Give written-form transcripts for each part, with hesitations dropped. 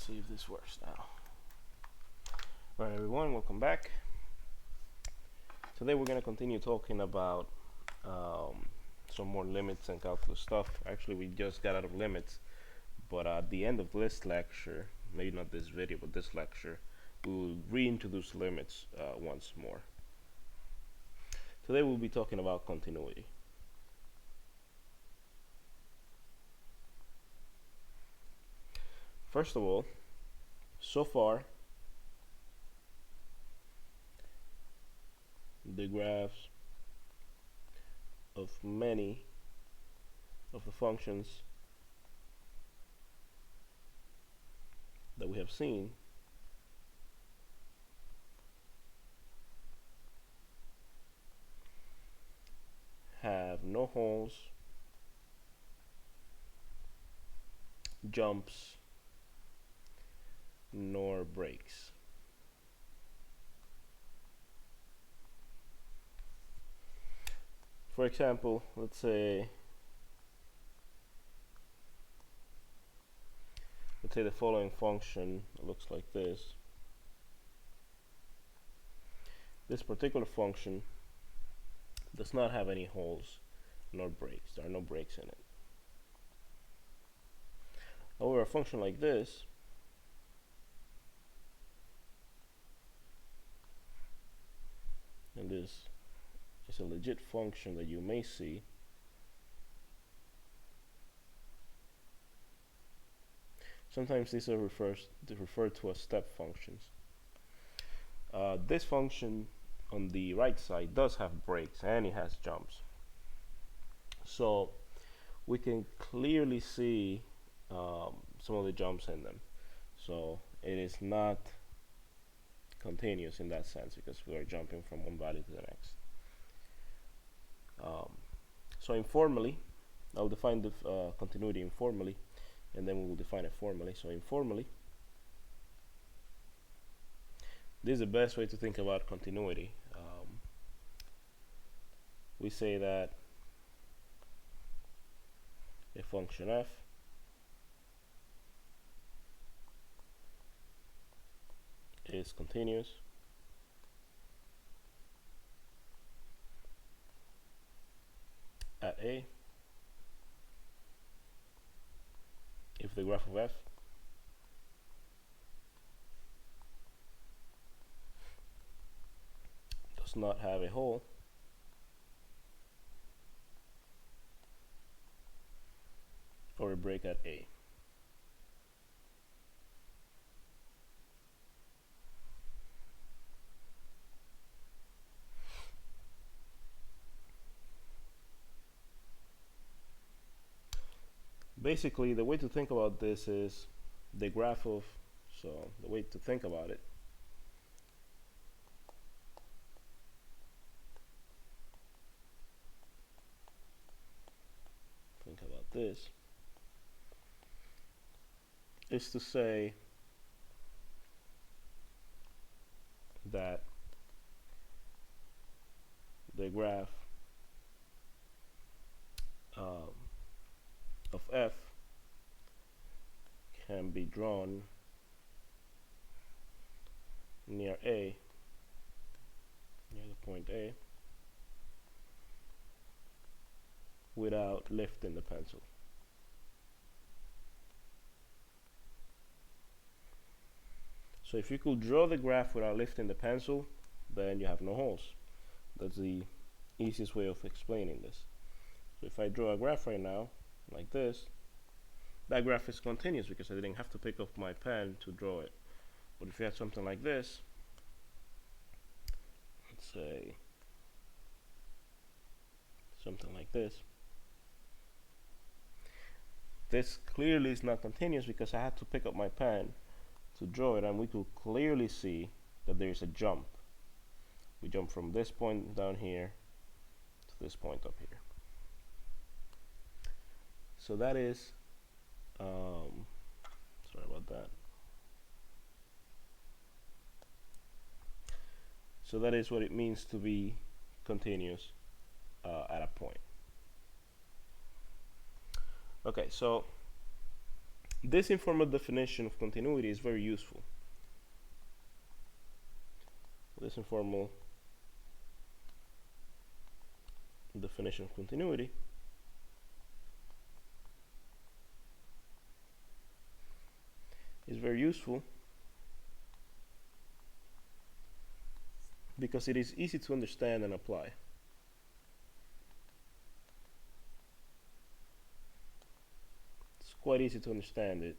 Let's see if this works now. Alright everyone, welcome back. Today we're going to continue talking about some more limits and calculus stuff. Actually, we just got out of limits, but at the end of this lecture, maybe not this video, but this lecture, we will reintroduce limits once more. Today we'll be talking about continuity. First of all, so far, the graphs of many of the functions that we have seen have no holes, jumps, nor breaks. For example, let's say the following function looks like this. This particular function does not have any holes nor breaks. There are no breaks in it. However, a function like this and this is a legit function that you may see. Sometimes these are referred to as step functions. This function on the right side does have breaks and it has jumps. So we can clearly see some of the jumps in them. So it is not continuous in that sense because we are jumping from one value to the next. So informally, I'll define the continuity informally, and then we will define it formally. So informally, this is the best way to think about continuity. We say that a function f is continuous at A if the graph of f does not have a hole or a break at A. Basically, the way to think about this is the graph of, so the way to think about it this is to say that the graph of f can be drawn near A, near the point A, without lifting the pencil. So if you could draw the graph without lifting the pencil, then you have no holes. That's the easiest way of explaining this. So if I draw a graph right now, like this, that graph is continuous because I didn't have to pick up my pen to draw it. But if you had something like this, let's say something like this, this clearly is not continuous because I had to pick up my pen to draw it, and we could clearly see that there is a jump. We jump from this point down here to this point up here. So that is, sorry about that. So that is what it means to be continuous at a point. Okay, so This informal definition of continuity is very useful. This informal definition of continuity is very useful because it is easy to understand and apply. It's quite easy to understand it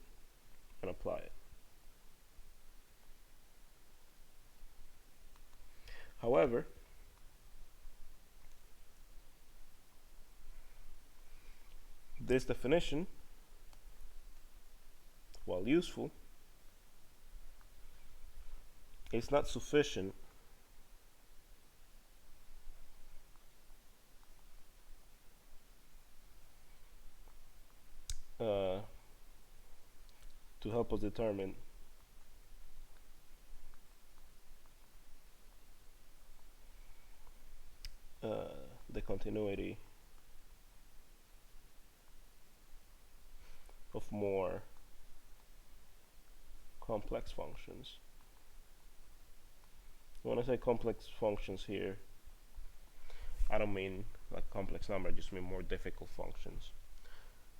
and apply it. However, this definition, while useful, is not sufficient to help us determine the continuity of more complex functions. When I say complex functions here, I don't mean like complex number, I just mean more difficult functions.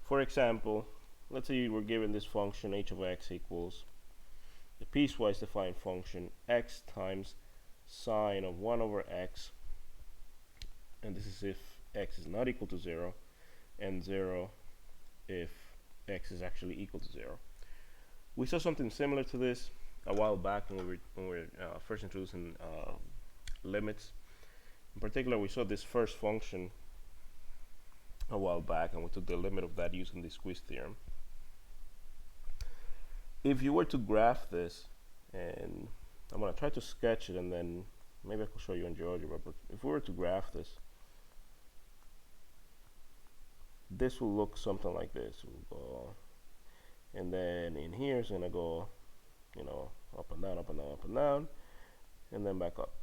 For example, let's say you were given this function h of x equals the piecewise defined function x times sine of 1 over x, and this is if x is not equal to 0, and 0 if x is actually equal to 0. We saw something similar to this a while back when we were first introducing limits. In particular, we saw this first function a while back, and we took the limit of that using the squeeze theorem. If you were to graph this, and I'm going to try to sketch it, and then maybe I could show you in GeoGebra, but if we were to graph this, this will look something like this. We'll go, and then in here it's going to go, you know, up and down, up and down, up and down, and then back up.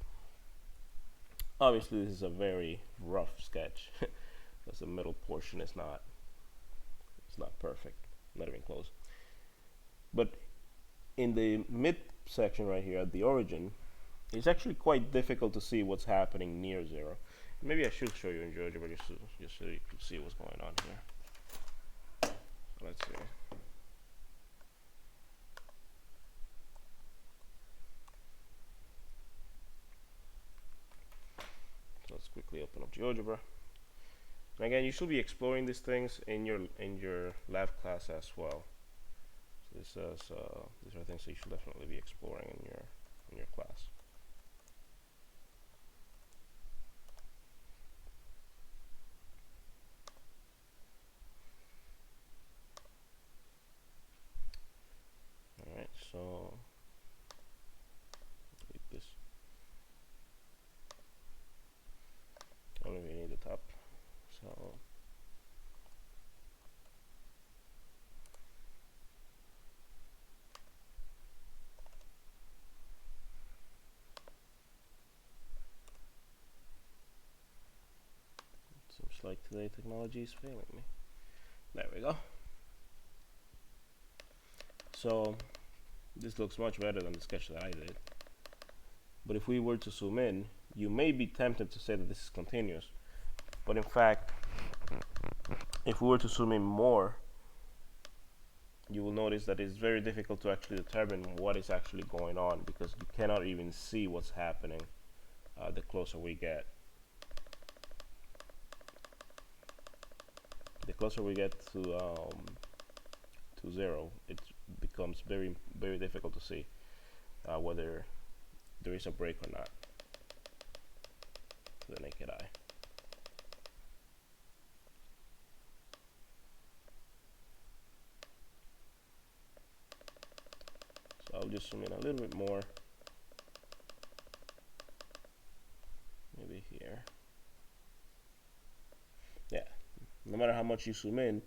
Obviously, this is a very rough sketch because the middle portion is not perfect, not even close. But in the mid section right here at the origin, it's actually quite difficult to see what's happening near 0. Maybe I should show you in GeoGebra just so you can see what's going on here. So let's see. So let's quickly open up GeoGebra. And again, you should be exploring these things in your lab class as well. So these are things that you should definitely be exploring in your class. All right, so delete this. I don't even need the top. So seems like today technology is failing me. There we go. So this looks much better than the sketch that I did. But if we were to zoom in, you may be tempted to say that this is continuous. But in fact, if we were to zoom in more, you will notice that it's very difficult to actually determine what is actually going on because you cannot even see what's happening the closer we get. The closer we get to 0, it becomes very, very difficult to see whether there is a break or not to the naked eye. So I'll just zoom in a little bit more, maybe here. Yeah, no matter how much you zoom in,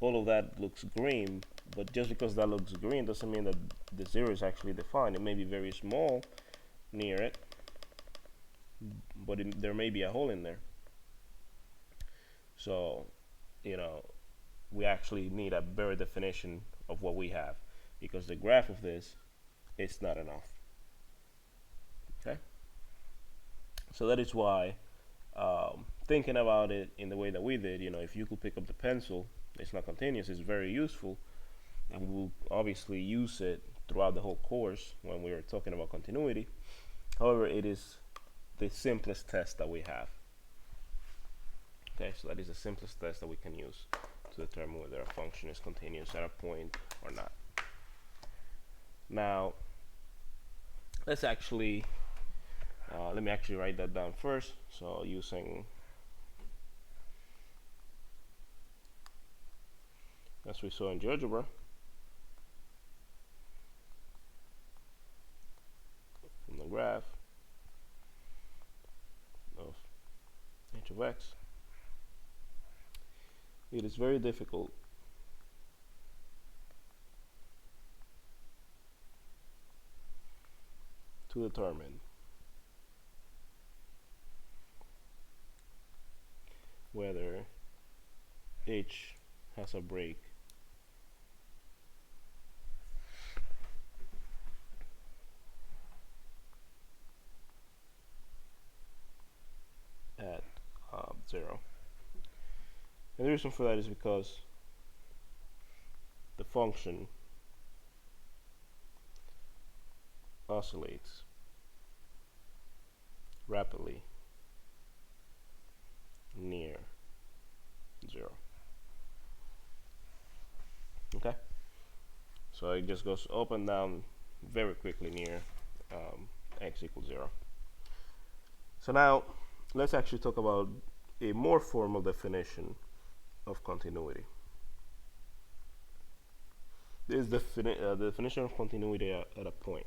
all of that looks green, but just because that looks green doesn't mean that the 0 is actually defined. It may be very small near it, but there may be a hole in there. So, you know, we actually need a better definition of what we have, because the graph of this is not enough. Okay, so that is why thinking about it in the way that we did, if you could pick up the pencil, it's not continuous, it's very useful, and we'll obviously use it throughout the whole course when we are talking about continuity. However, it is the simplest test that we have. Okay, so that is the simplest test that we can use to determine whether a function is continuous at a point or not. Now, let's actually, let me actually write that down first. So using, as we saw in GeoGebra, from the graph of h of x, it is very difficult to determine whether h has a break at 0. And the reason for that is because the function oscillates rapidly near 0. Okay, so it just goes up and down very quickly near x equals 0. So now let's actually talk about a more formal definition of continuity. This is the definition of continuity at a point.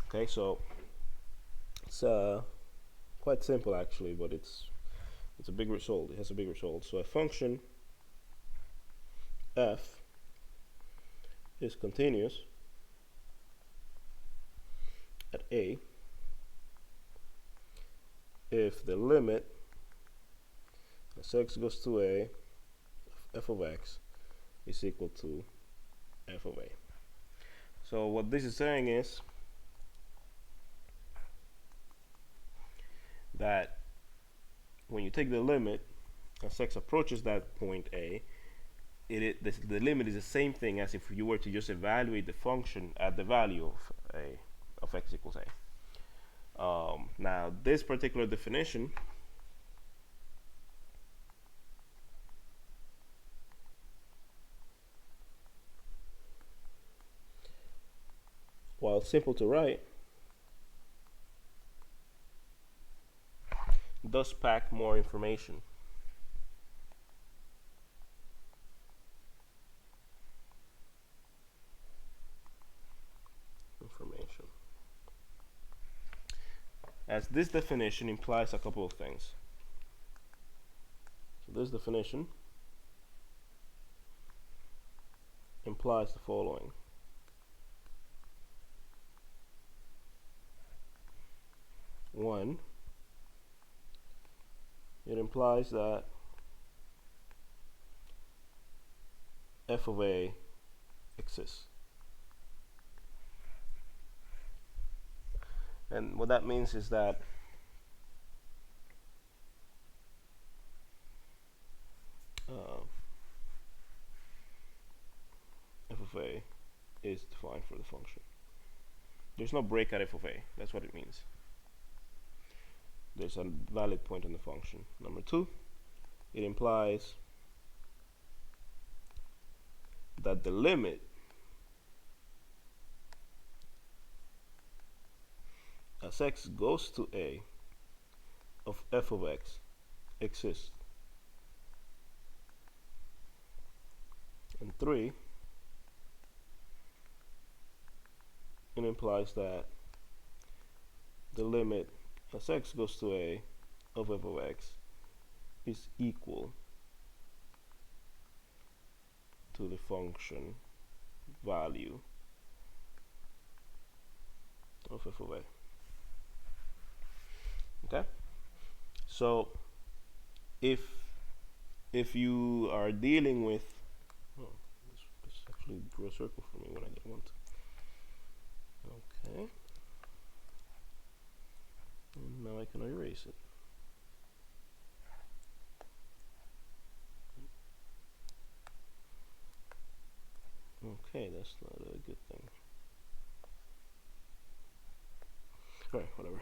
Okay, so it's quite simple actually, but it's a big result. It has a big result. So a function f is continuous at a if the limit as x goes to a f of x is equal to f of a. So what this is saying is that when you take the limit as x approaches that point a, the limit is the same thing as if you were to just evaluate the function at the value of x equals a. Now this particular definition while simple to write does pack more information. As this definition implies a couple of things. So this definition implies the following. One, it implies that f of a exists. And what that means is that f of a is defined for the function. There's no break at f of a. That's what it means. There's a valid point on the function. Number two, it implies that the limit as x goes to a of f of x exists. And three, it implies that the limit as x goes to a of f of x is equal to the function value of f of a. So if you are dealing with, oh, this actually drew a circle for me when I didn't want to. Okay, and now I can erase it. Okay, that's not a good thing. Alright, whatever.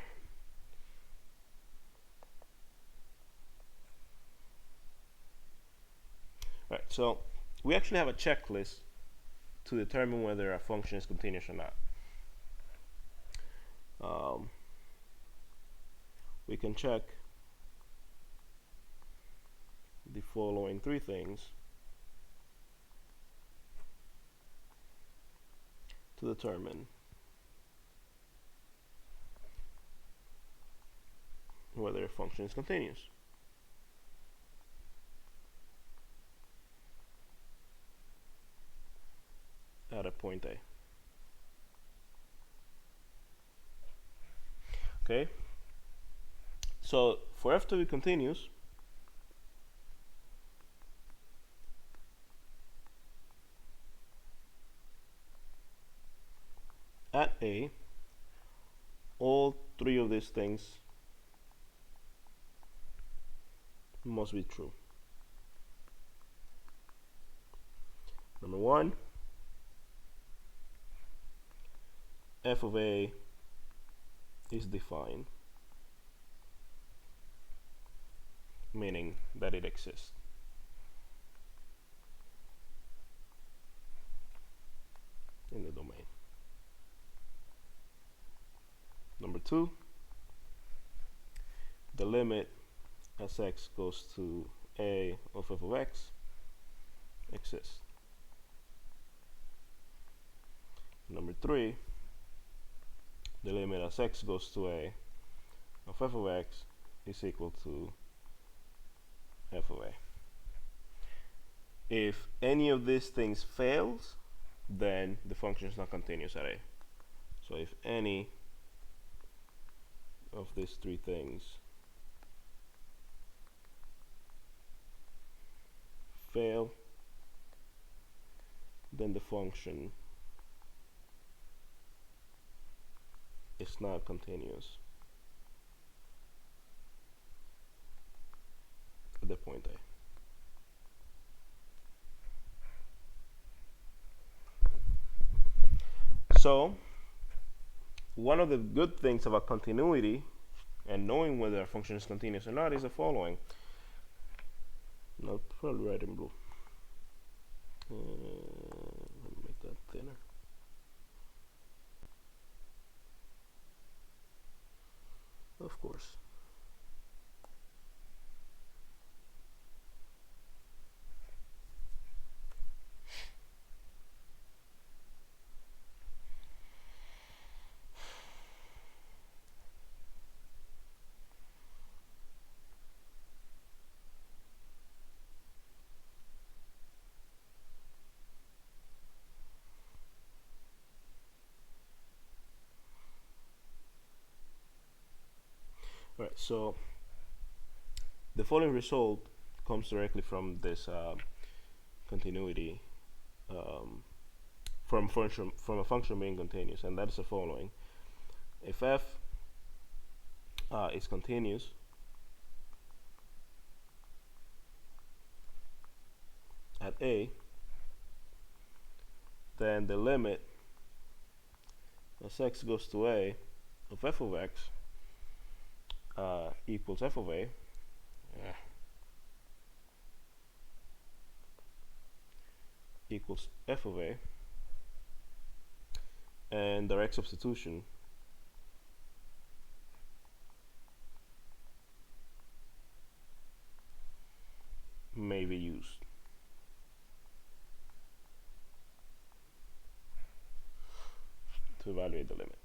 Alright, so we actually have a checklist to determine whether a function is continuous or not. We can check the following three things to determine whether a function is continuous. At a point A. Okay, so for f to be continuous, at A, all three of these things must be true. Number one, f of A is defined, meaning that it exists. In the domain. Number two, the limit as x goes to A of f of x exists. Number three, the limit as x goes to A of f of x is equal to f of A. If any of these things fails, then the function is not continuous at A. So if any of these three things fail, then the function is not continuous at the point A. So one of the good things about continuity and knowing whether a function is continuous or not is the following. I'll probably write in blue. Let me make that thinner. Of course. Alright, so the following result comes directly from this continuity, from a function being continuous, and that is the following. If f is continuous, at A, then the limit as x goes to A of f of x equals f of A, equals f of A, and direct substitution may be used. To evaluate the limit.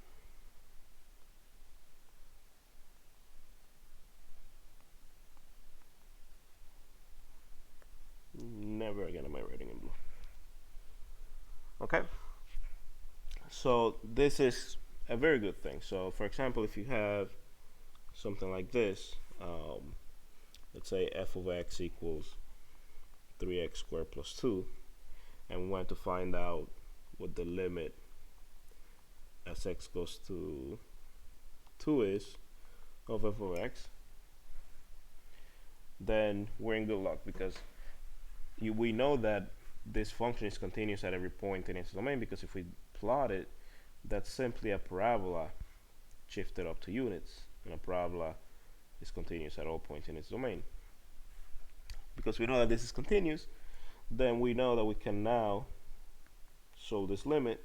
Never again am I writing in blue. Okay, so this is a very good thing. So for example, if you have something like this, let's say f of x equals 3x squared plus 2, and we want to find out what the limit as x goes to 2 is of f of x, then we're in good luck, because we know that this function is continuous at every point in its domain, because if we plot it, that's simply a parabola shifted up to units, and a parabola is continuous at all points in its domain. Because we know that this is continuous, then we know that we can now solve this limit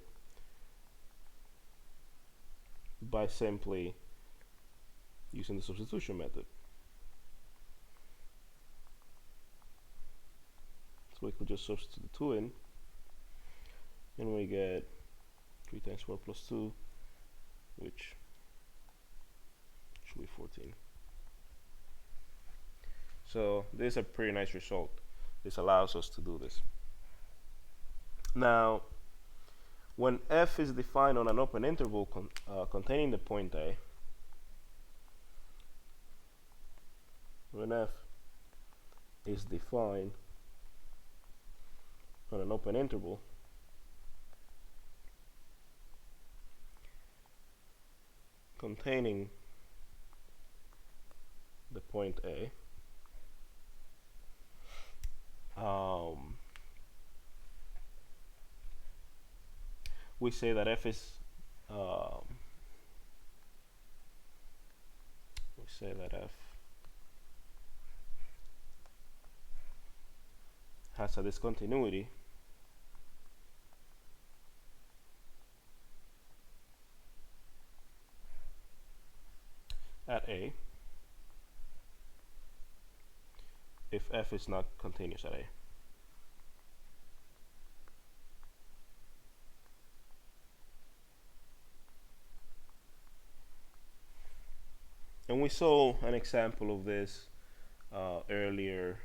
by simply using the substitution method. So we could just substitute the 2 in, and we get 3 times 4 plus 2, which should be 14. So this is a pretty nice result. This allows us to do this. Now, when f is defined on an open interval containing the point A, when f is defined on an open interval containing the point A, we say that f is we say that f has a discontinuity at A if f is not continuous at A. And we saw an example of this earlier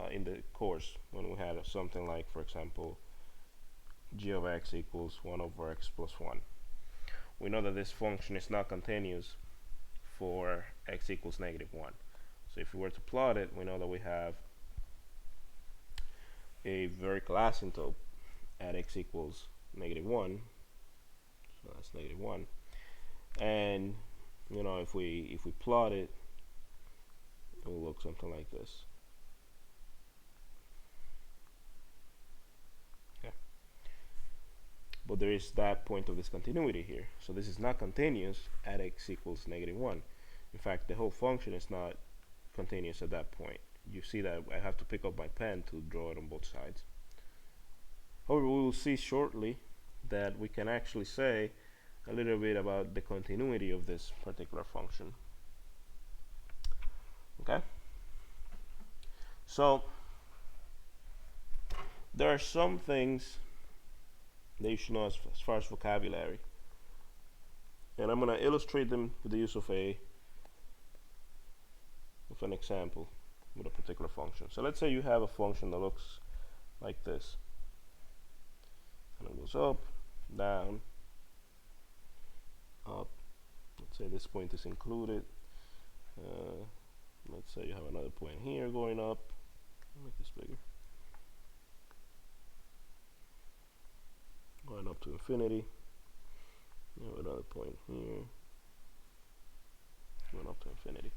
in the course, when we had something like, for example, g of x equals 1 over x plus 1. We know that this function is not continuous for x equals -1. So if we were to plot it, we know that we have a vertical asymptote at x equals -1. So that's -1. And you know, if we plot it, it will look something like this. Okay. But there is that point of discontinuity here. So this is not continuous at x equals -1. In fact, the whole function is not continuous at that point. You see that I have to pick up my pen to draw it on both sides. However, we will see shortly that we can actually say a little bit about the continuity of this particular function. Okay? So there are some things that you should know as far as vocabulary, and I'm going to illustrate them with the use of an example with a particular function. So let's say you have a function that looks like this, and it goes up, down, up. Let's say this point is included. Let's say you have another point here going up. I'll make this bigger. Going up to infinity. You have another point here. Going up to infinity.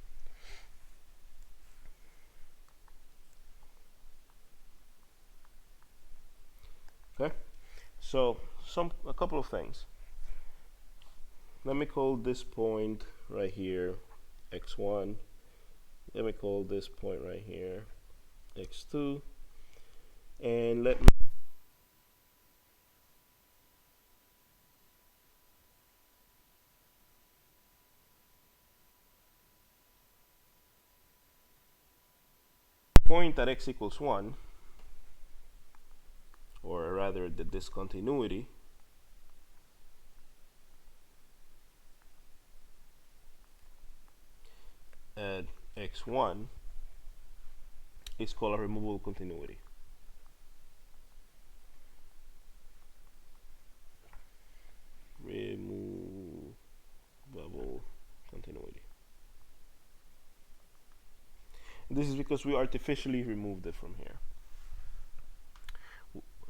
Okay, so a couple of things. Let me call this point right here x1. Let me call this point right here x2, and let me point at x equals 1, or rather the discontinuity at x1 is called a removable continuity. Removable continuity. This is because we artificially removed it from here.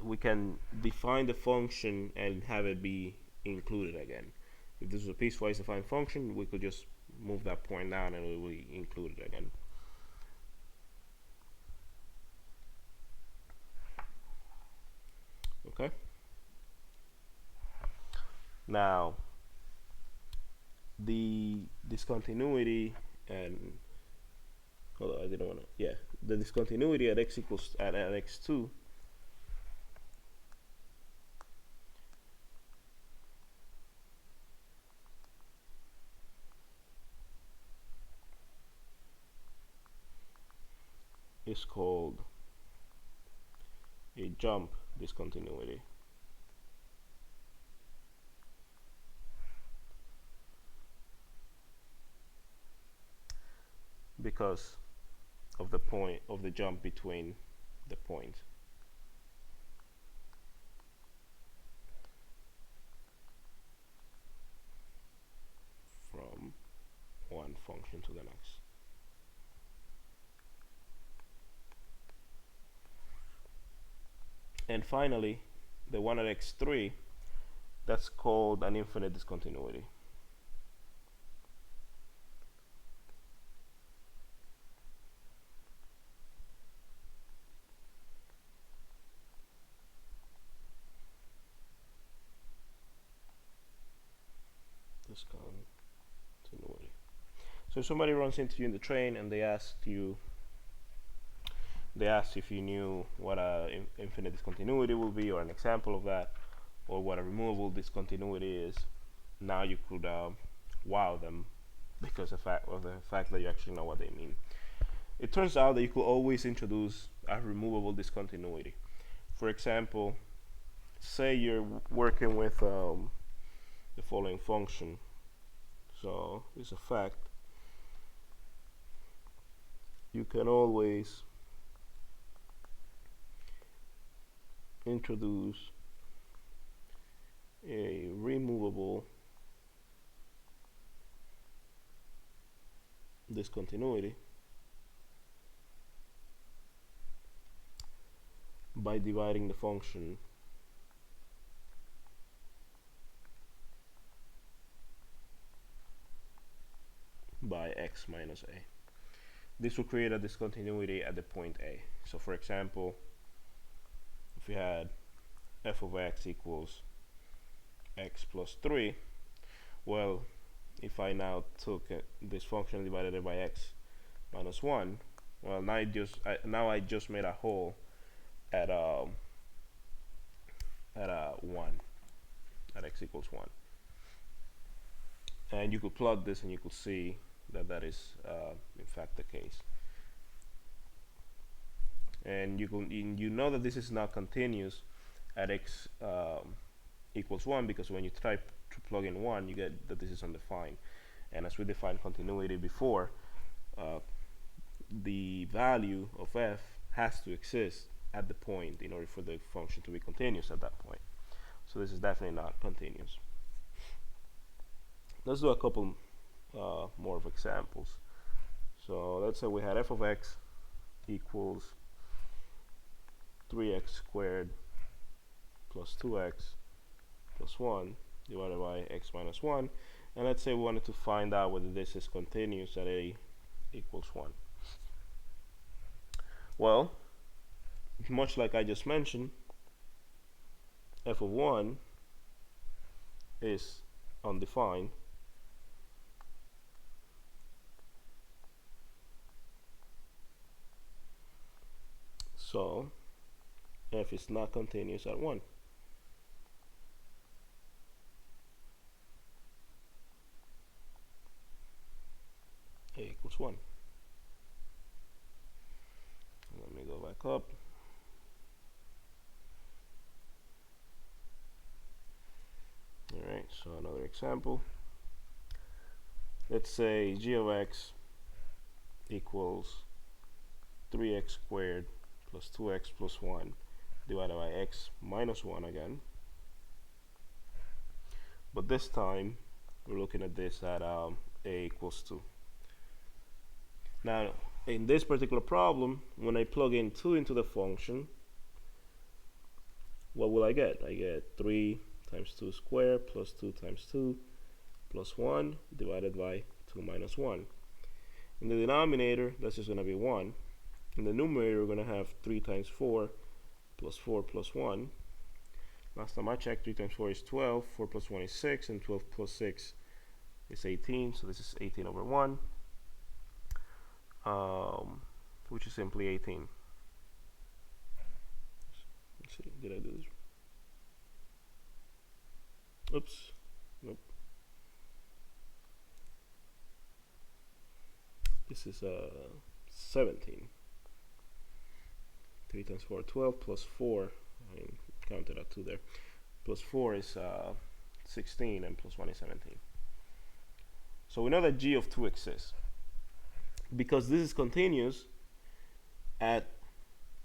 We can define the function and have it be included again. If this is a piecewise defined function, we could just move that point down and it will be included again. Okay. Now, the discontinuity and hold on, I didn't want to. Yeah, the discontinuity at x equals at x2 is called a jump discontinuity. Because of the point of the jump between the points. From one function to the next. And finally, the one at x3, that's called an infinite discontinuity. Discontinuity. So if somebody runs into you in the train and they asked if you knew what a infinite discontinuity will be, or an example of that, or what a removable discontinuity is. Now you could wow them because of the fact that you actually know what they mean. It turns out that you could always introduce a removable discontinuity. For example, say you're working with the following function. So it's a fact. You can always introduce a removable discontinuity by dividing the function by x minus a. This will create a discontinuity at the point a. So for example, if we had f of x equals x plus 3, well, if I now took this function divided it by x minus 1, well, now I just made a hole at 1 at x equals 1, and you could plot this and you could see that that is in fact the case. And you know that this is not continuous at x equals 1, because when you try to plug in 1, you get that this is undefined. And as we defined continuity before, the value of f has to exist at the point in order for the function to be continuous at that point. So this is definitely not continuous. Let's do a couple more of examples. So let's say we had f of x equals 3x squared plus 2x plus 1 divided by x minus 1, and let's say we wanted to find out whether this is continuous at a equals 1. Well, much like I just mentioned, f of 1 is undefined, so f is not continuous at 1. A equals 1. Let me go back up. Alright, so another example. Let's say g of x equals 3x squared plus 2x plus 1 divided by x minus 1 again. But this time we're looking at this at a equals 2. Now in this particular problem, when I plug in 2 into the function, what will I get? I get 3 times 2 squared plus 2 times 2 plus 1 divided by 2 minus 1. In the denominator, that's just going to be 1. In the numerator, we're going to have 3 times 4 plus 1. Last time I checked, 3 times 4 is 12, 4 plus 1 is 6, and 12 plus 6 is 18, so this is 18 over 1, which is simply 18. Let's see, did I do this? Oops, nope. This is 17. 3 times 4, 12, plus 4, I counted out 2 there, plus 4 is 16, and plus 1 is 17. So we know that g of 2 exists. Because this is continuous at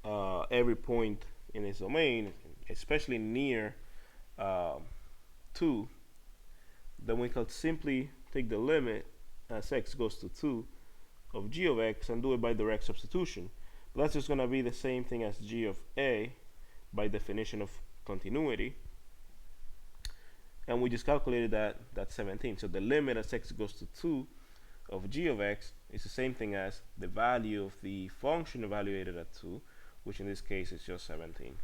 every point in its domain, especially near 2, then we can simply take the limit as x goes to 2 of g of x and do it by direct substitution. But that's just going to be the same thing as g of a by definition of continuity. And we just calculated that's 17. So the limit as x goes to 2 of g of x is the same thing as the value of the function evaluated at 2, which in this case is just 17.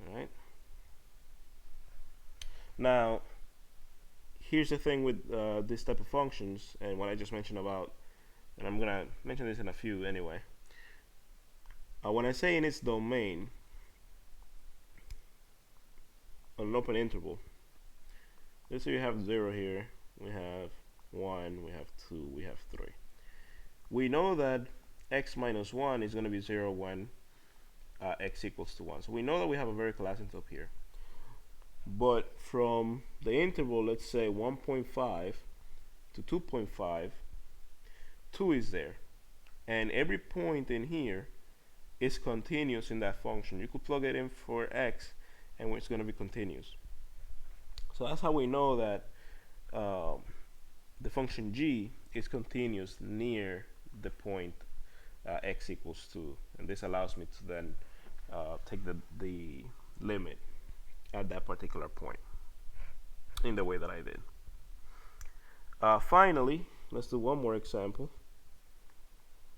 Alright. Now, here's the thing with this type of functions and what I just mentioned about, and I'm going to mention this in a few anyway. When I say in its domain, on an open interval, let's say you have 0 here, we have 1, we have 2, we have 3. We know that x minus 1 is going to be 0 when x equals to 1. So we know that we have a vertical asymptote here. But from the interval, let's say 1.5 to 2.5, 2 is there. And every point in here is continuous in that function. You could plug it in for x and it's going to be continuous. So that's how we know that the function g is continuous near the point x equals 2. And this allows me to then take the limit at that particular point in the way that I did. Finally, let's do one more example.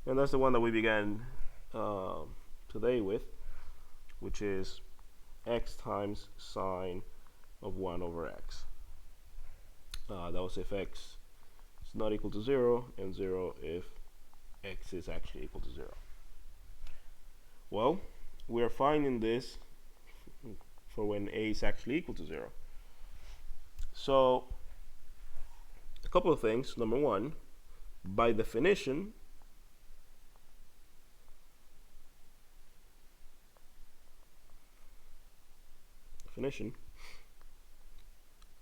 And that's the one that we began today with, which is x times sine of 1 over x. That was if x is not equal to 0, and 0 if x is actually equal to 0. Well, we are finding this for when a is actually equal to 0. So, a couple of things. Number one, by definition,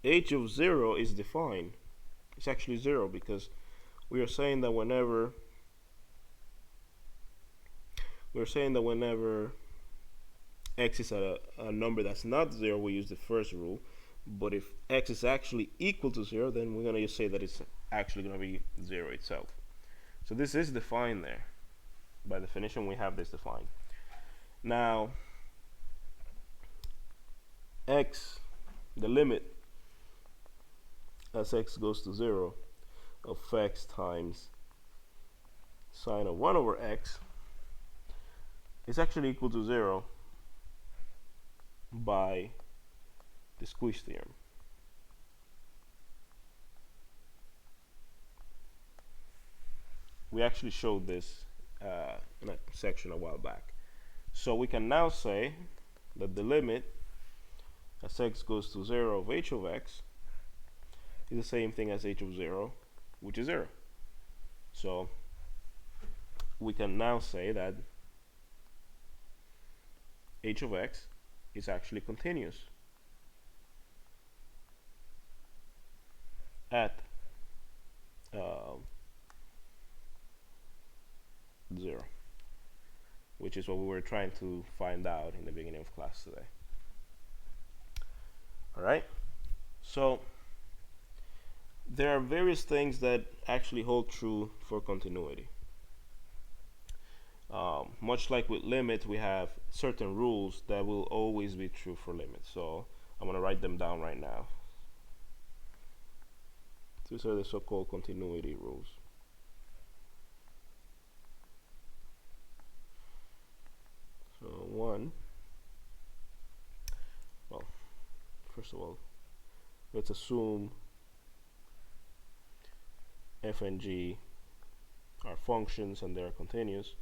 h of 0 is defined. It's actually 0 because we are saying that whenever x is a number that's not 0, we use the first rule. But if x is actually equal to 0, then we're going to just say that it's actually going to be 0 itself. So this is defined there. By definition, we have this defined. Now, x, the limit as x goes to 0 of x times sine of 1 over x is actually equal to 0 by the squeeze theorem. We actually showed this in a section a while back. So we can now say that the limit as x goes to 0 of h of x is the same thing as h of 0, which is 0. So we can now say that h of x is actually continuous at 0, which is what we were trying to find out in the beginning of class today. Alright, so there are various things that actually hold true for continuity. Much like with limits, we have certain rules that will always be true for limits. So I'm going to write them down right now. These are the so-called continuity rules. So one, well, first of all, let's assume f and g are functions and they're continuous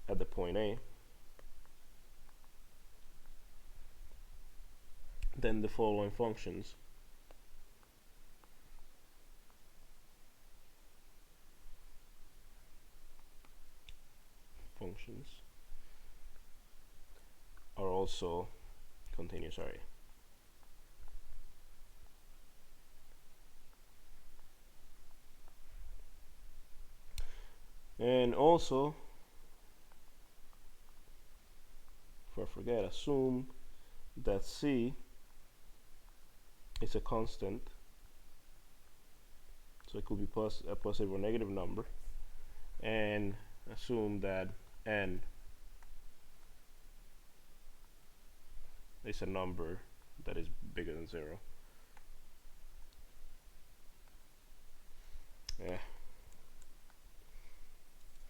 at the point A. Then the following functions are also continuous. Sorry. And also, before I forget, assume that C is a constant, so it could be a positive or negative number, and assume that N is a number that is bigger than 0. Yeah.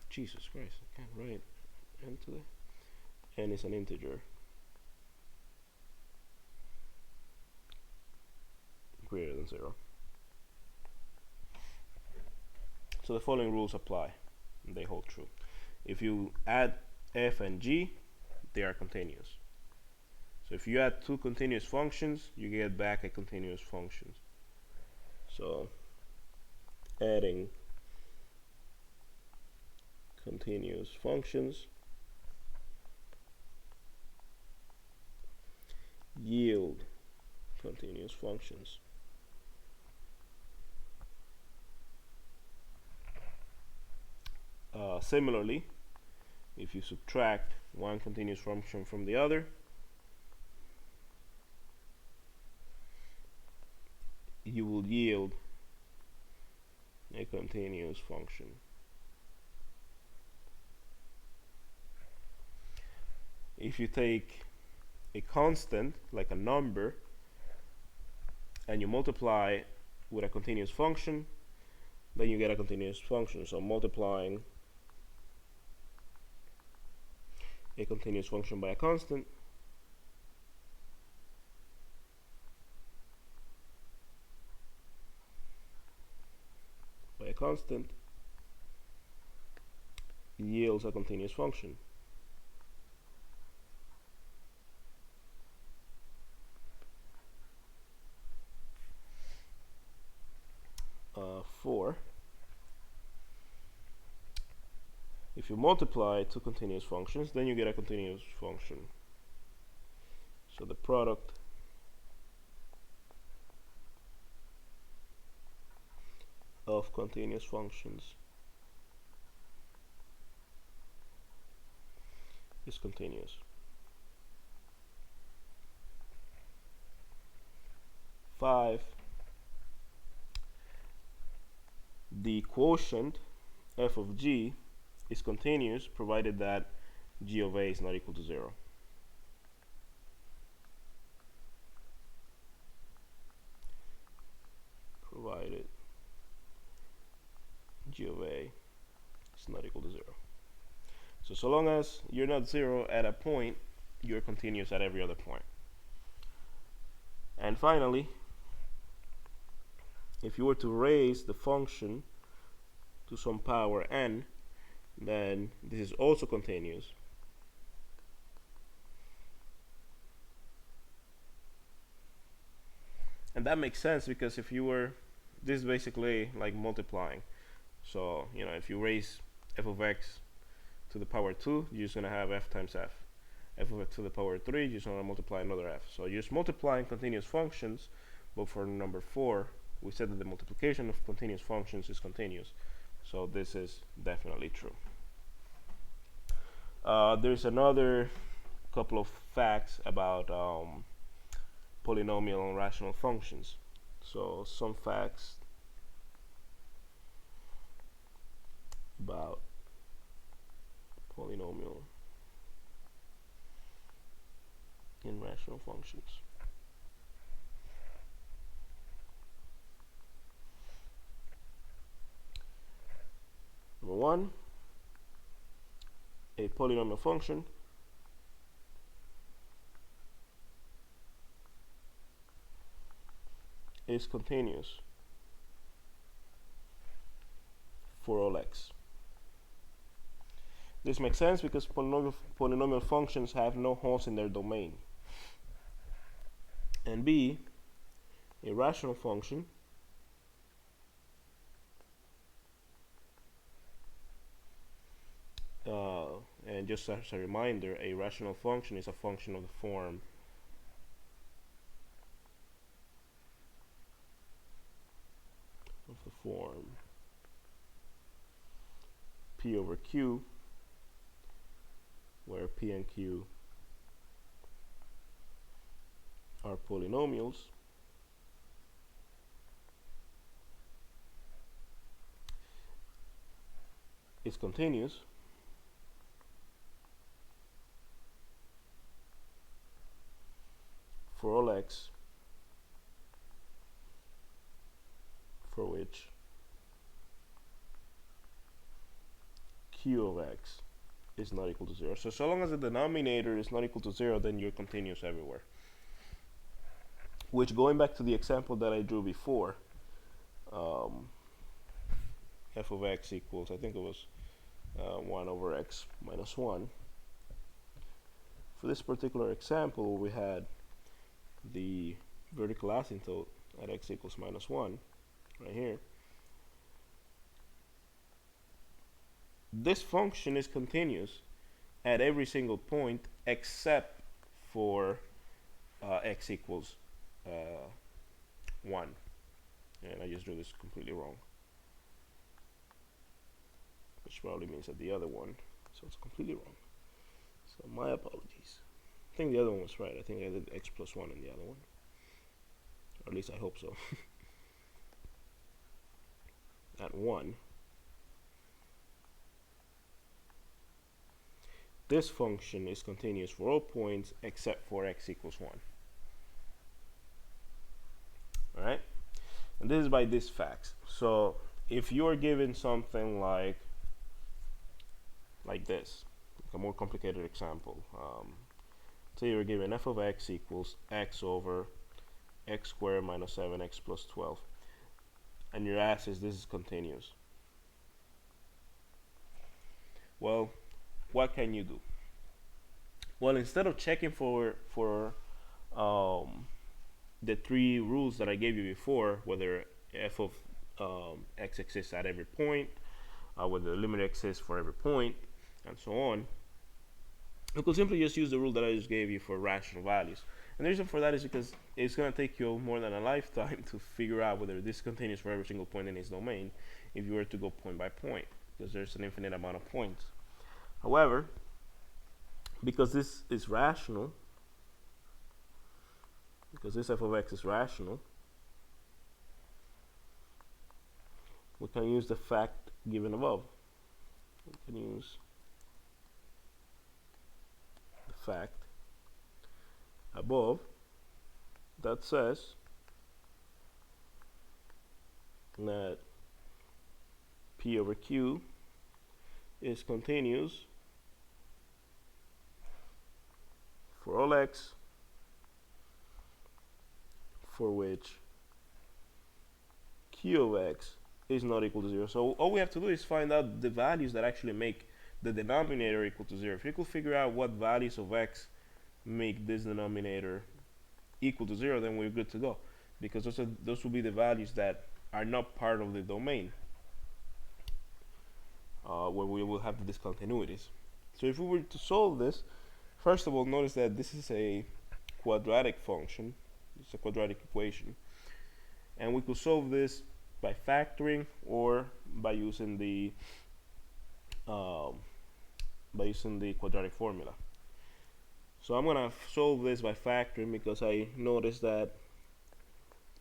Jesus Christ, I can't write N today. N is an integer greater than 0. So the following rules apply, and they hold true. If you add f and g, they are continuous. So if you add two continuous functions, you get back a continuous function. So adding continuous functions yield continuous functions. Similarly, if you subtract one continuous function from the other, you will yield a continuous function. If you take a constant, like a number, and you multiply with a continuous function, then you get a continuous function. So multiplying a continuous function by a constant yields a continuous function. Four, if you multiply two continuous functions, then you get a continuous function. So the product of continuous functions is continuous. 5, the quotient f of g is continuous provided that g of a is not equal to 0. Provided g of a is not equal to 0. So long as you're not 0 at a point, you're continuous at every other point. And finally, if you were to raise the function to some power n, then this is also continuous. And that makes sense because if you were, this is basically like multiplying. So, you know, if you raise f of x to the power 2, you're just going to have f times f. F of x to the power 3, you're just going to multiply another f. So you're just multiplying continuous functions, but for number 4, we said that the multiplication of continuous functions is continuous. So this is definitely true. There's another couple of facts about polynomial and rational functions. So some facts about polynomial in rational functions. Number one, a polynomial function is continuous for all x. This makes sense because polynomial functions have no holes in their domain. And B, a rational function and just as a reminder, a rational function is a function of the form P over Q, where P and Q are polynomials, is continuous for all x for which Q of x is not equal to 0. So long as the denominator is not equal to 0, then you're continuous everywhere. Which, going back to the example that I drew before, f of x equals, I think it was 1 over x minus 1. For this particular example, we had the vertical asymptote at x equals minus 1 right here. This function is continuous at every single point except for x equals 1. And I just drew this completely wrong, which probably means that the other one, so it's completely wrong. So my apologies. I think the other one was right. I think I did x plus 1 in the other one. Or at least I hope so. At 1. This function is continuous for all points except for x equals 1. Alright? And this is by this fact. So if you're given something like this, a more complicated example, say you're given f of x equals x over x squared minus 7x plus 12, and your asked is this is continuous. Well, what can you do? Well, instead of checking for the three rules that I gave you before, whether f of x exists at every point, whether the limit exists for every point, and so on, you could simply just use the rule that I just gave you for rational values. And the reason for that is because it's going to take you more than a lifetime to figure out whether this is continuous for every single point in its domain if you were to go point by point, because there's an infinite amount of points. However, because this is rational, because this f of x is rational, we can use the fact given above. We can use the fact above that says that P over Q is continuous for all x for which Q of x is not equal to 0. So all we have to do is find out the values that actually make the denominator equal to 0. If you could figure out what values of x make this denominator equal to 0, then we're good to go, because those will be the values that are not part of the domain, where we will have the discontinuities. So if we were to solve this, first of all, notice that this is a quadratic function. It's a quadratic equation, and we could solve this by factoring or by using the quadratic formula. So I'm gonna solve this by factoring because I noticed that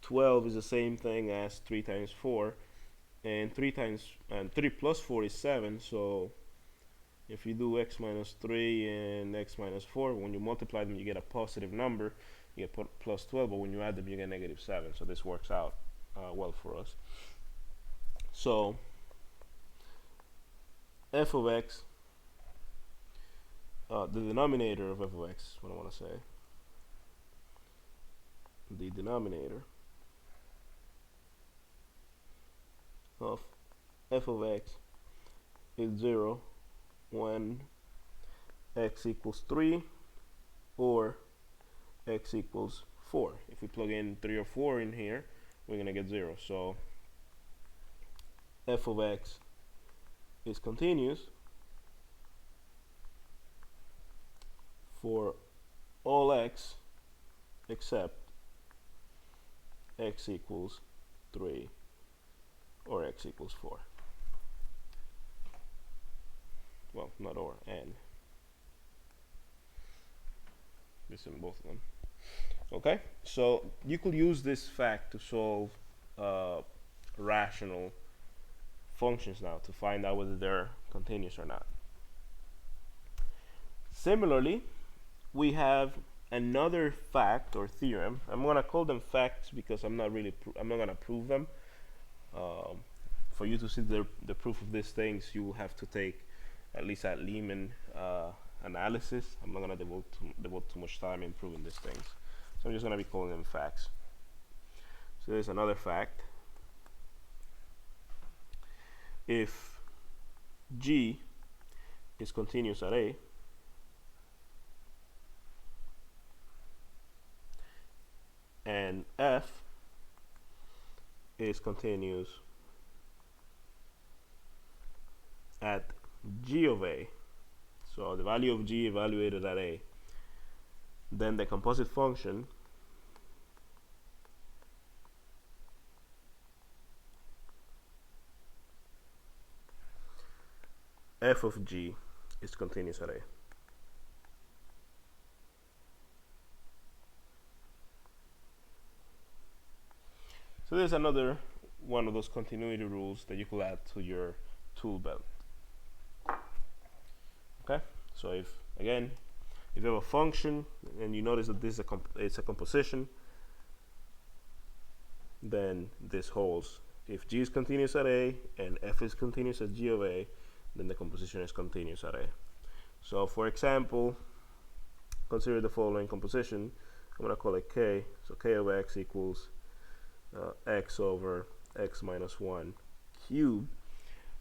12 is the same thing as 3 times 4, and 3 plus 4 is 7. So if you do x minus 3 and x minus 4, when you multiply them you get a positive number, you get plus 12, but when you add them you get negative 7. So this works out well for us. So f of x, the denominator of f of x, what I want to say, the denominator of f of x is 0 when x equals 3 or x equals 4. If we plug in 3 or 4 in here, we're going to get 0. So f of x is continuous for all x except x equals 3 or x equals 4. Well, not or, and. This in both of them. Okay, so you could use this fact to solve rational functions now to find out whether they're continuous or not. Similarly, we have another fact or theorem. I'm gonna call them facts because I'm not gonna prove them. For you to see the proof of these things, you will have to take at least a Lehman analysis. I'm not gonna devote too much time in proving these things, so I'm just gonna be calling them facts. So there's another fact. If G is continuous at A, and F is continuous at G of A, so the value of G evaluated at A, then the composite function f of G is continuous at A. So there's another one of those continuity rules that you could add to your tool belt. Okay, so if you have a function and you notice that this is it's a composition, then this holds. If G is continuous at A and F is continuous at G of A, then the composition is continuous at A. So for example, consider the following composition. I'm going to call it K. So K of X equals X over X minus 1 cubed.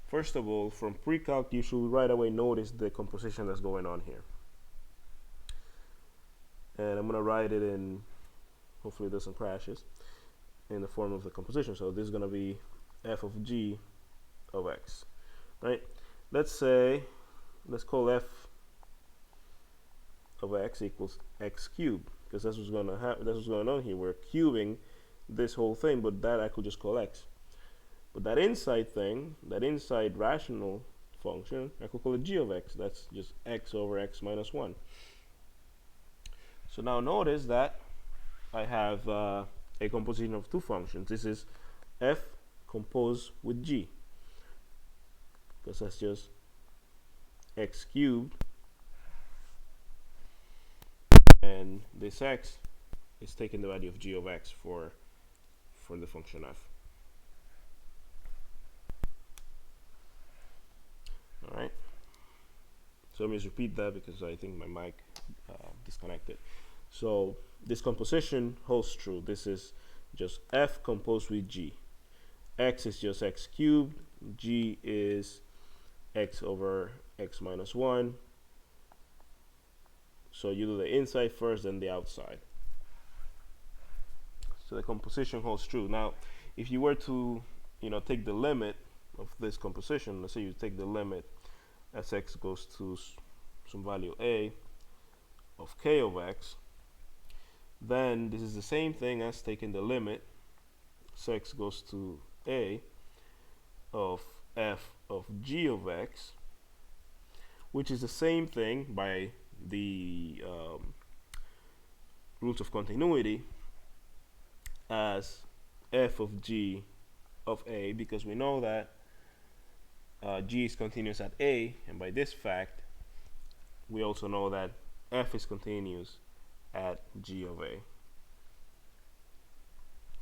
First of all, from pre-calc, you should right away notice the composition that's going on here. And I'm going to write it in, hopefully it doesn't crashes, in the form of the composition. So this is going to be f of G of X, right? Let's call f of X equals X cubed, because that's what's going on here. We're cubing this whole thing, but that I could just call X. But that inside thing, that inside rational function, I could call it G of X. That's just X over X minus 1. So now notice that I have a composition of two functions. This is f composed with G, because that's just X cubed, and this X is taking the value of G of X for the function f. Alright, so let me just repeat that because I think my mic disconnected. So this composition holds true. This is just f composed with G. X is just X cubed, G is X over X minus 1. So you do the inside first, then the outside. So the composition holds true. Now, if you were to, take the limit of this composition, let's say you take the limit as x goes to some value a of k of x, then this is the same thing as taking the limit as x goes to a of f of g of x, which is the same thing by the rules of continuity as f of g of A, because we know that G is continuous at A, and by this fact we also know that F is continuous at G of A.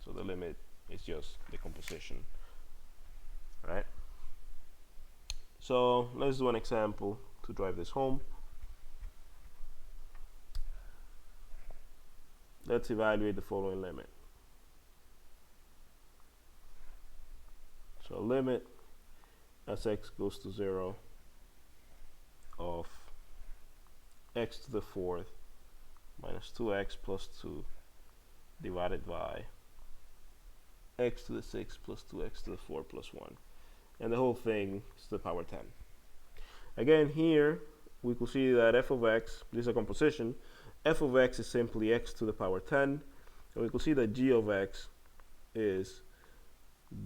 So the limit is just the composition, right? So let's do an example to drive this home. Let's evaluate the following limit. So limit as x goes to 0 of x to the 4th minus 2x plus 2 divided by x to the 6 plus 2x to the 4 plus 1. And the whole thing is to the power 10. Again, here we could see that f of x, this is a composition, f of x is simply x to the power 10, and we could see that g of x is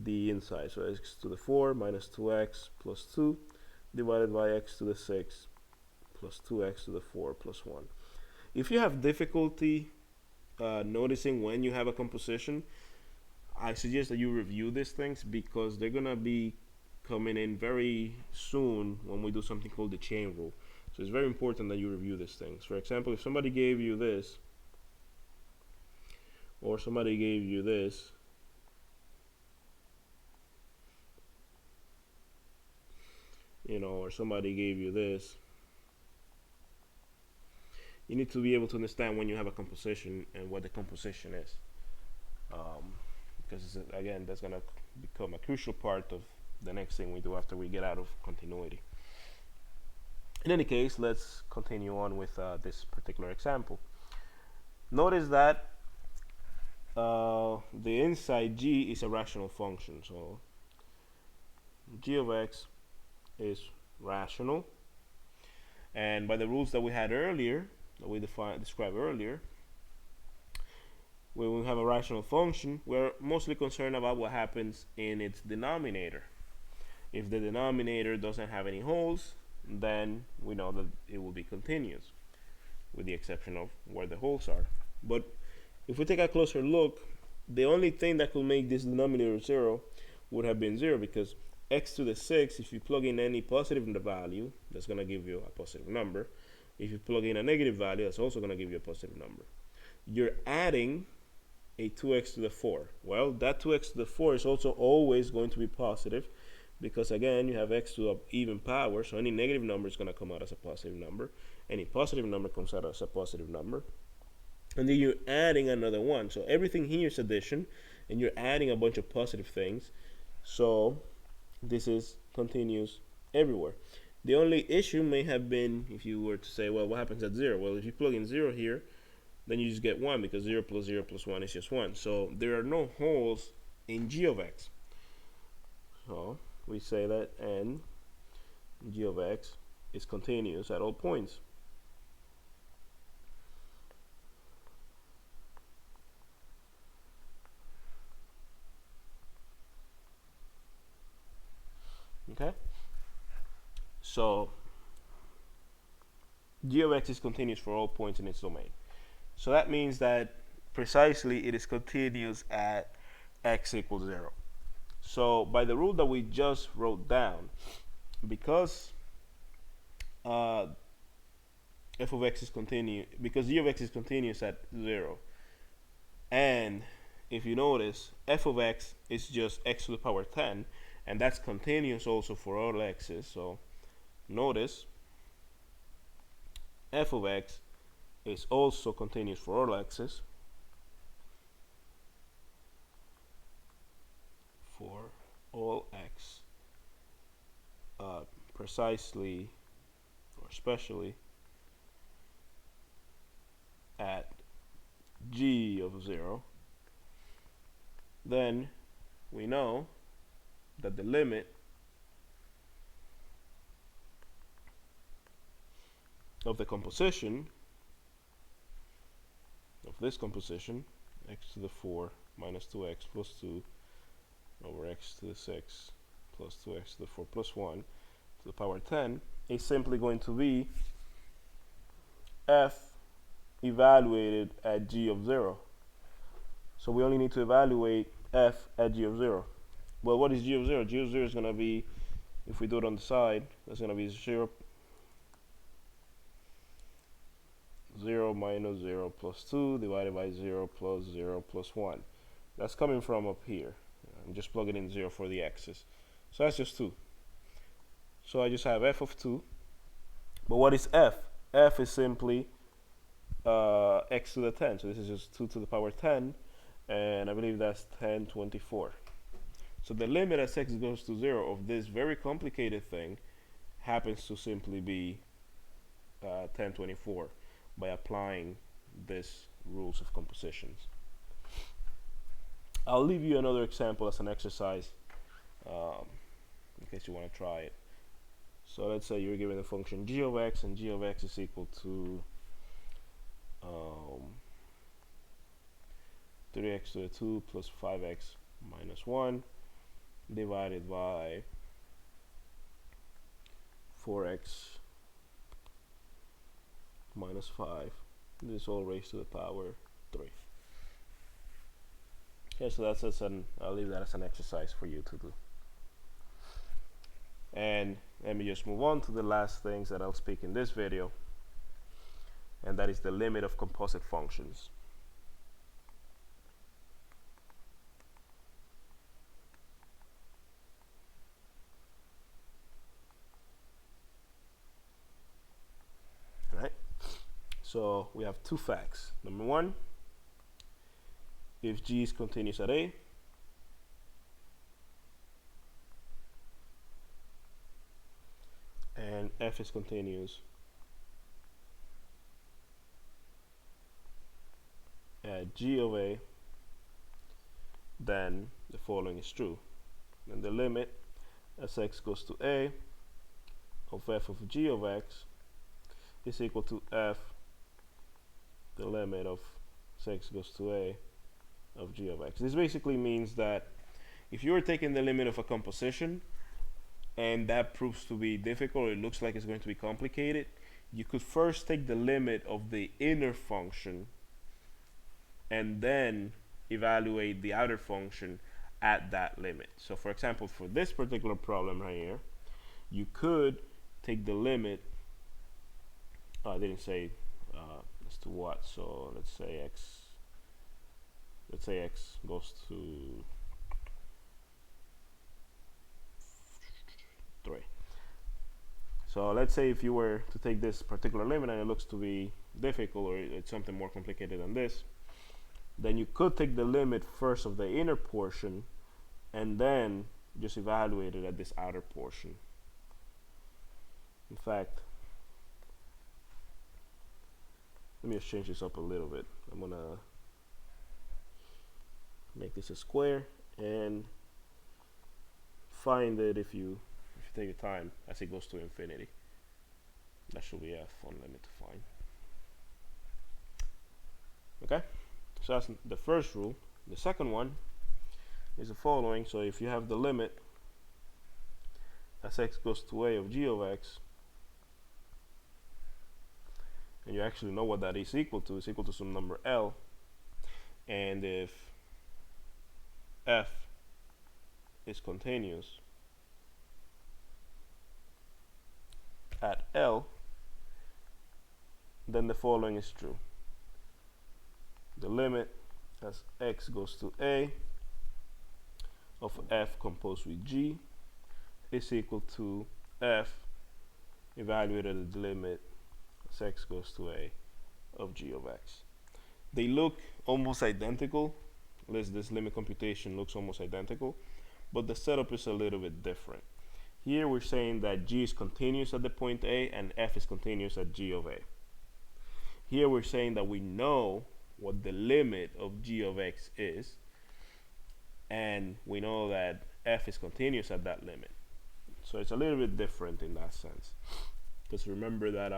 the inside, so x to the 4 minus 2x plus 2 divided by x to the 6 plus 2x to the 4 plus 1. If you have difficulty noticing when you have a composition, I suggest that you review these things, because they're gonna be coming in very soon when we do something called the chain rule. So it's very important that you review these things. For example, if somebody gave you this, or somebody gave you this, or somebody gave you this, you need to be able to understand when you have a composition and what the composition is, because again, that's going to become a crucial part of the next thing we do after we get out of continuity. In any case, let's continue on with this particular example. Notice that the inside g is a rational function, so g of x is rational, and by the rules that we had earlier, that we described earlier, when we have a rational function, we're mostly concerned about what happens in its denominator. If the denominator doesn't have any holes, then we know that it will be continuous, with the exception of where the holes are. But if we take a closer look, the only thing that could make this denominator 0 would have been 0, because x to the 6, if you plug in any positive in the value, that's going to give you a positive number. If you plug in a negative value, that's also going to give you a positive number. You're adding a 2x to the 4. Well, that 2x to the 4 is also always going to be positive, because again, you have x to the even power, so any negative number is going to come out as a positive number. Any positive number comes out as a positive number. And then you're adding another one. So everything here is addition, and you're adding a bunch of positive things. So this is continuous everywhere. The only issue may have been if you were to say, well, what happens at 0? Well, if you plug in 0 here, then you just get 1, because 0 plus 1 is just 1. So there are no holes in g of x. So we say that n g of x is continuous at all points. Okay? So g of x is continuous for all points in its domain. So that means that precisely it is continuous at x equals 0. So by the rule that we just wrote down, because f of x is continuous, because g of x is continuous at 0, and if you notice, f of x is just x to the power 10, and that's continuous also for all x's. So notice f of x is also continuous for all x's, for all x, precisely or especially at g of 0, then we know that the limit of the composition of this composition, x to the 4 minus 2x plus 2 over x to the 6 plus 2x to the 4 plus 1 to the power 10, is simply going to be f evaluated at g of 0. So we only need to evaluate f at g of 0. Well, what is g of 0? G of 0 is going to be, if we do it on the side, that's going to be 0 minus 0 plus 2 divided by 0 plus 0 plus 1. That's coming from up here. I'm just plugging in 0 for the x's. So that's just 2. So I just have f of 2. But what is f? F is simply x to the 10. So this is just 2 to the power 10. And I believe that's 1024. So the limit as x goes to 0 of this very complicated thing happens to simply be 1024 by applying this rules of compositions. I'll leave you another example as an exercise in case you want to try it. So let's say you're given the function g of x, and g of x is equal to 3x to the 2 plus 5x minus 1 divided by 4x minus 5. This is all raised to the power 3. Okay, so that's I'll leave that as an exercise for you to do. And let me just move on to the last things that I'll speak in this video, and that is the limit of composite functions. Right? So we have two facts. Number one, if g is continuous at a, and f is continuous at g of a, then the following is true. Then the limit as x goes to a of f of g of x is equal to f, the limit of x goes to a of g of x. This basically means that if you are taking the limit of a composition and that proves to be difficult, or it looks like it's going to be complicated, you could first take the limit of the inner function and then evaluate the outer function at that limit. So for example, for this particular problem right here, you could take the limit, I didn't say as to what, so let's say x goes to 3. So let's say if you were to take this particular limit and it looks to be difficult, or it's something more complicated than this, then you could take the limit first of the inner portion and then just evaluate it at this outer portion. In fact, let me just change this up a little bit. I'm gonna make this a square and find it, if you take your time, as it goes to infinity. That should be a fun limit to find. Okay, so that's the first rule. The second one is the following. So if you have the limit as x goes to a of g of x, and you actually know what that is equal to, it's equal to some number L, and if f is continuous at L, then the following is true. The limit as x goes to a of f composed with g is equal to f evaluated at the limit as x goes to a of g of x. They look almost identical. This limit computation looks almost identical, but the setup is a little bit different. Here we're saying that g is continuous at the point A and f is continuous at g of a. Here we're saying that we know what the limit of g of x is, and we know that f is continuous at that limit. So it's a little bit different in that sense, because remember that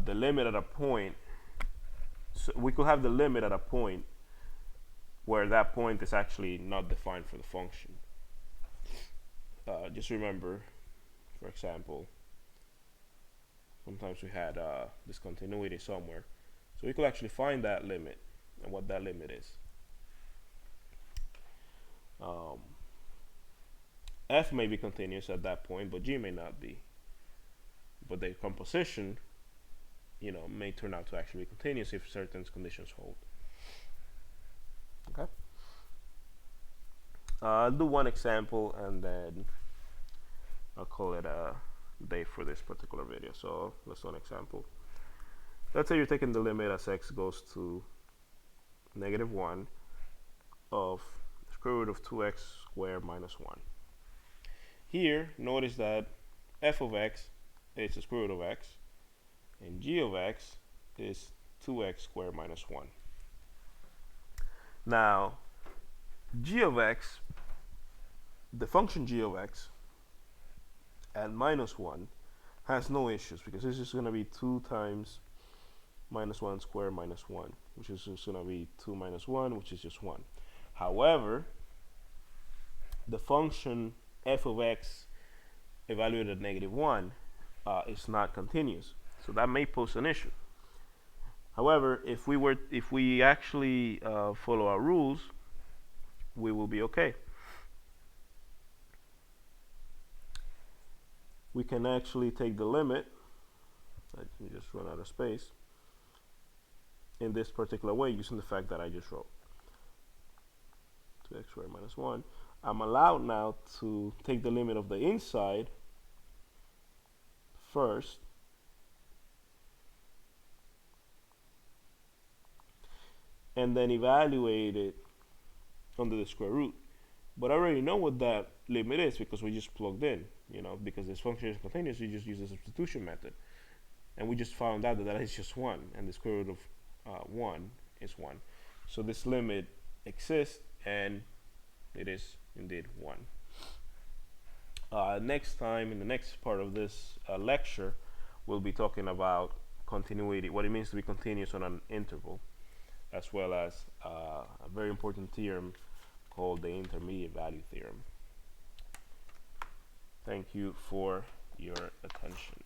the limit at a point, so we could have the limit at a point where that point is actually not defined for the function. Just remember, for example, sometimes we had discontinuity somewhere, so we could actually find that limit and what that limit is. Um, F may be continuous at that point, but G may not be. But the composition, may turn out to actually be continuous if certain conditions hold. Okay. I'll do one example and then I'll call it a day for this particular video. So let's do an example. Let's say you're taking the limit as x goes to -1 of the square root of 2x squared minus 1. Here, notice that f of x is the square root of x, and g of x is 2x squared minus 1. Now, g of x, the function g of x at -1 has no issues because this is going to be 2 times -1 squared minus 1, which is just going to be 2 minus 1, which is just 1. However, the function f of x evaluated at -1 is not continuous, so that may pose an issue. However, if we actually follow our rules, we will be okay. We can actually take the limit. Let me just run out of space. In this particular way, using the fact that I just wrote 2x squared minus 1, I'm allowed now to take the limit of the inside first, and then evaluate it under the square root. But I already know what that limit is because we just plugged in, because this function is continuous, you just use the substitution method. And we just found out that that is just 1, and the square root of 1 is 1. So this limit exists, and it is indeed 1. Next time, in the next part of this lecture, we'll be talking about continuity, what it means to be continuous on an interval, as well as a very important theorem called the intermediate value theorem. Thank you for your attention.